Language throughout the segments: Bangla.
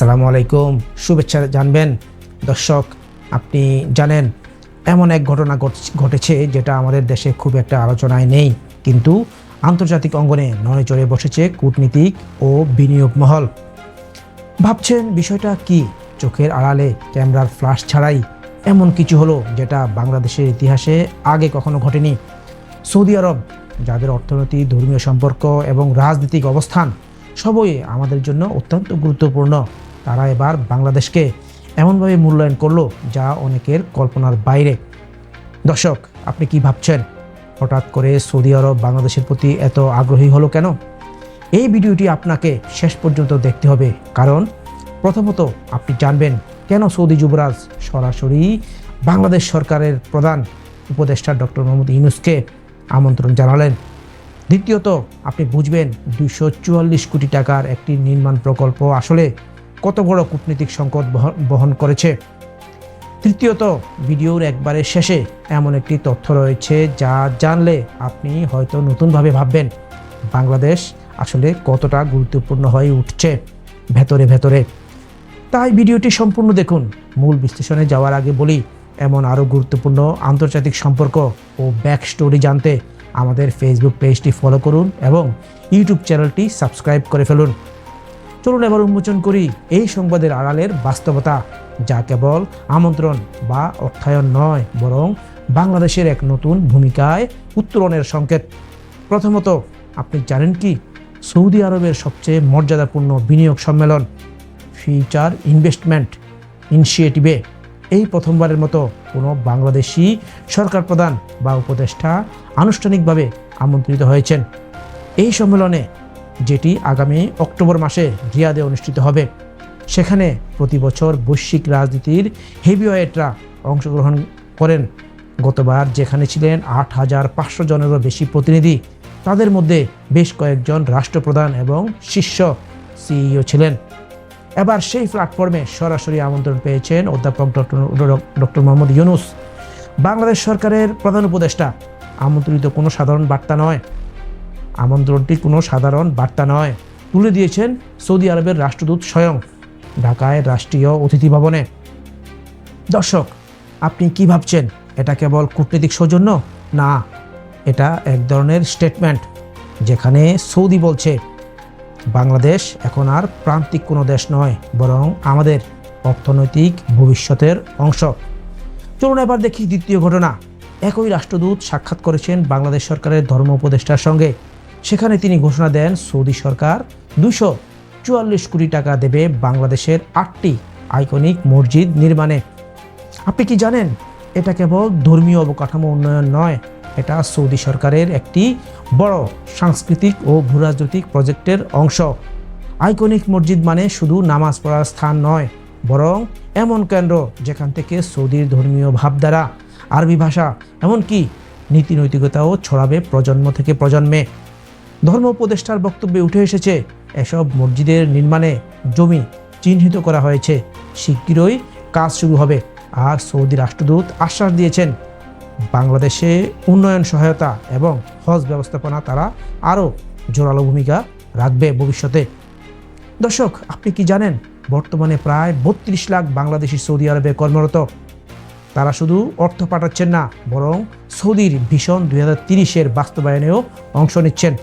আসসালামু আলাইকুম, শুভেচ্ছা জানবেন। দর্শক, আপনি জানেন এমন এক ঘটনা ঘটেছে যেটা আমাদের দেশে খুব একটা আলোচনায় নেই, কিন্তু আন্তর্জাতিক অঙ্গনে নড়ে চড়ে বসেছে কূটনীতিক ও বিনিয়োগ মহল। ভাবছেন বিষয়টা কি? চোখের আড়ালে ক্যামেরার ফ্ল্যাশ ছাড়াই এমন কিছু হলো যেটা বাংলাদেশের ইতিহাসে আগে কখনো ঘটেনি। সৌদি আরব, যাদের অর্থনীতি, ধর্মীয় সম্পর্ক এবং রাজনৈতিক অবস্থান সবই আমাদের জন্য অত্যন্ত গুরুত্বপূর্ণ, তারা এবার বাংলাদেশকে এমনভাবে মূল্যায়ন করলো যা অনেকের কল্পনার বাইরে। দর্শক, আপনি কি ভাবছেন হঠাৎ করে সৌদি আরব বাংলাদেশের প্রতি এত আগ্রহী হলো কেন? এই ভিডিওটি আপনাকে শেষ পর্যন্ত দেখতে হবে, কারণ প্রথমত আপনি জানবেন কেন সৌদি যুবরাজ সরাসরি বাংলাদেশ সরকারের প্রধান উপদেষ্টা ডক্টর মোহাম্মদ ইউনূসকে আমন্ত্রণ জানালেন। দ্বিতীয়ত আপনি বুঝবেন 244 কোটি টাকার একটি নির্মাণ প্রকল্প আসলে কত বড় কূটনৈতিক সংকট বহন করেছে। তৃতীয়ত ভিডিওর একবারে শেষে এমন একটি তথ্য রয়েছে যা জানলে আপনি হয়তো নতুনভাবে ভাববেন বাংলাদেশ আসলে কতটা গুরুত্বপূর্ণ হয়ে উঠছে ভেতরে ভেতরে। তাই ভিডিওটি সম্পূর্ণ দেখুন। মূল বিশ্লেষণে যাওয়ার আগে বলি, এমন আরও গুরুত্বপূর্ণ আন্তর্জাতিক সম্পর্ক ও ব্যাক স্টোরি জানতে আমাদের ফেসবুক পেজটি ফলো করুন এবং ইউটিউব চ্যানেলটি সাবস্ক্রাইব করে ফেলুন। চলুন এবার উন্মোচন করি এই সংবাদের আড়ালের বাস্তবতা, যা কেবল আমন্ত্রণ বা অর্থায়ন নয়, বরং বাংলাদেশের এক নতুন ভূমিকায় উত্তরণের সংকেত। প্রথমত, আপনি জানেন কি সৌদি আরবের সবচেয়ে মর্যাদাপূর্ণ বিনিয়োগ সম্মেলন ফিউচার ইনভেস্টমেন্ট ইনিশিয়েটিভে এই প্রথমবারের মতো কোনো বাংলাদেশি সরকার প্রধান বা উপদেষ্টা আনুষ্ঠানিকভাবে আমন্ত্রিত হয়েছেন। এই সম্মেলনে, যেটি আগামী অক্টোবর মাসে রিয়াদে অনুষ্ঠিত হবে, সেখানে প্রতি বছর বৈশ্বিক রাজনীতির হেভিওয়েটরা অংশগ্রহণ করেন। গতবার যেখানে ছিলেন 8,500 জনেরও বেশি প্রতিনিধি, তাদের মধ্যে বেশ কয়েকজন রাষ্ট্রপ্রধান এবং শীর্ষ সিইও ছিলেন। এবার সেই প্ল্যাটফর্মে সরাসরি আমন্ত্রণ পেয়েছেন অধ্যাপক ডক্টর মোহাম্মদ ইউনূস, বাংলাদেশ সরকারের প্রধান উপদেষ্টা। আমন্ত্রণটি কোনো সাধারণ বার্তা নয়, তুলে দিয়েছেন সৌদি আরবের রাষ্ট্রদূত স্বয়ং ঢাকায় রাষ্ট্রীয় অতিথি ভবনে। দর্শক, আপনি কি ভাবছেন এটা কেবল কূটনৈতিক সৌজন্য? না, এটা এক ধরনের স্টেটমেন্ট, যেখানে সৌদি বলছে বাংলাদেশ এখন আর প্রান্তিক কোনো দেশ নয়, বরং আমাদের অর্থনৈতিক ভবিষ্যতের অংশ। চলুন এবার দেখি দ্বিতীয় ঘটনা। একই রাষ্ট্রদূত সাক্ষাৎ করেছেন বাংলাদেশ সরকারের ধর্ম উপদেষ্টার সঙ্গে। সেখানে তিনি ঘোষণা দেন সৌদি সরকার 244 কোটি টাকা দেবে বাংলাদেশের 8টি আইকনিক মসজিদ নির্মাণে। আপনি কি জানেন এটা কেবল ধর্মীয় অবকাঠামো উন্নয়ন নয়, এটা সৌদি সরকারের একটি বড় সাংস্কৃতিক ও ভূরাজনৈতিক প্রজেক্টের অংশ। আইকনিক মসজিদ মানে শুধু নামাজ পড়ার স্থান নয়, বরং এমন কেন্দ্র যেখান থেকে সৌদির ধর্মীয় ভাবধারা, আরবি ভাষা, এমনকি নীতি নৈতিকতাও ছড়াবে প্রজন্ম থেকে প্রজন্মে। ধর্ম উপদেষ্টার বক্তব্যে উঠে এসেছে এসব মসজিদের নির্মাণে জমি চিহ্নিত করা হয়েছে, শীঘ্রই কাজ শুরু হবে। আর সৌদি রাষ্ট্রদূত আশ্বাস দিয়েছেন বাংলাদেশে উন্নয়ন সহায়তা এবং হজ ব্যবস্থাপনা তারা আরও জোরালো ভূমিকা রাখবে ভবিষ্যতে। দর্শক, আপনি কি জানেন বর্তমানে প্রায় 32 লাখ বাংলাদেশি সৌদি আরবে কর্মরত। তারা শুধু অর্থ পাঠাচ্ছেন না, বরং সৌদির ভিশন 2030-এর বাস্তবায়নেও অংশ নিচ্ছেন।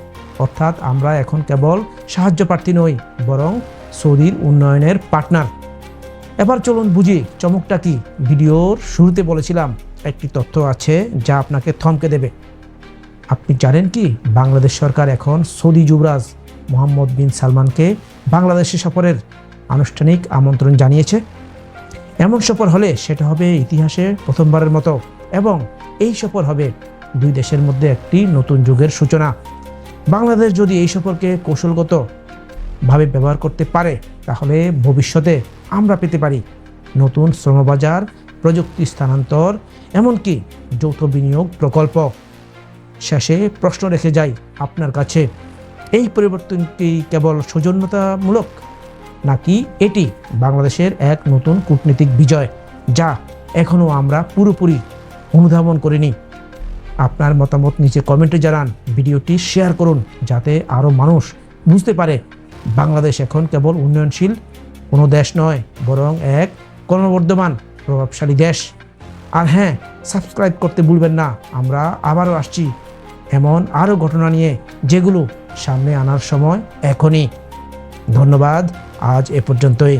অর্থাৎ আমরা এখন কেবল সাহায্য প্রার্থী নই, বরং সৌদির উন্নয়নের পার্টনার। এবার চলুন বুঝি চমকটা কি। ভিডিওর শুরুতে বলেছিলাম একটি তথ্য আছে যা আপনাকে থমকে দেবে। আপনি জানেন কি বাংলাদেশ সরকার এখন সৌদি যুবরাজ মোহাম্মদ বিন সালমানকে বাংলাদেশে সফরের আনুষ্ঠানিক আমন্ত্রণ জানিয়েছে। এমন সফর হলে সেটা হবে ইতিহাসে প্রথমবারের মতো, এবং এই সফর হবে দুই দেশের মধ্যে একটি নতুন যুগের সূচনা। বাংলাদেশ যদি এই সফরকে কৌশলগতভাবে ব্যবহার করতে পারে, তাহলে ভবিষ্যতে আমরা পেতে পারি নতুন শ্রমবাজার, প্রযুক্তি স্থানান্তর, এমনকি যৌথ বিনিয়োগ প্রকল্প। শেষে প্রশ্ন রেখে যাই আপনার কাছে, এই পরিবর্তনটি কেবল সৌজন্যতামূলক, নাকি এটি বাংলাদেশের এক নতুন কূটনীতিক বিজয় যা এখনও আমরা পুরোপুরি অনুধাবন করিনি? আপনার মতামত নিচে কমেন্টে জানান, ভিডিওটি শেয়ার করুন যাতে আরও মানুষ বুঝতে পারে বাংলাদেশ এখন কেবল উন্নয়নশীল কোনো দেশ নয়, বরং এক ক্রমবর্ধমান প্রভাবশালী দেশ। আর হ্যাঁ, সাবস্ক্রাইব করতে ভুলবেন না। আমরা আবারও আসছি এমন আরও ঘটনা নিয়ে, যেগুলো সামনে আনার সময় এখনই। ধন্যবাদ, আজ এ পর্যন্তই।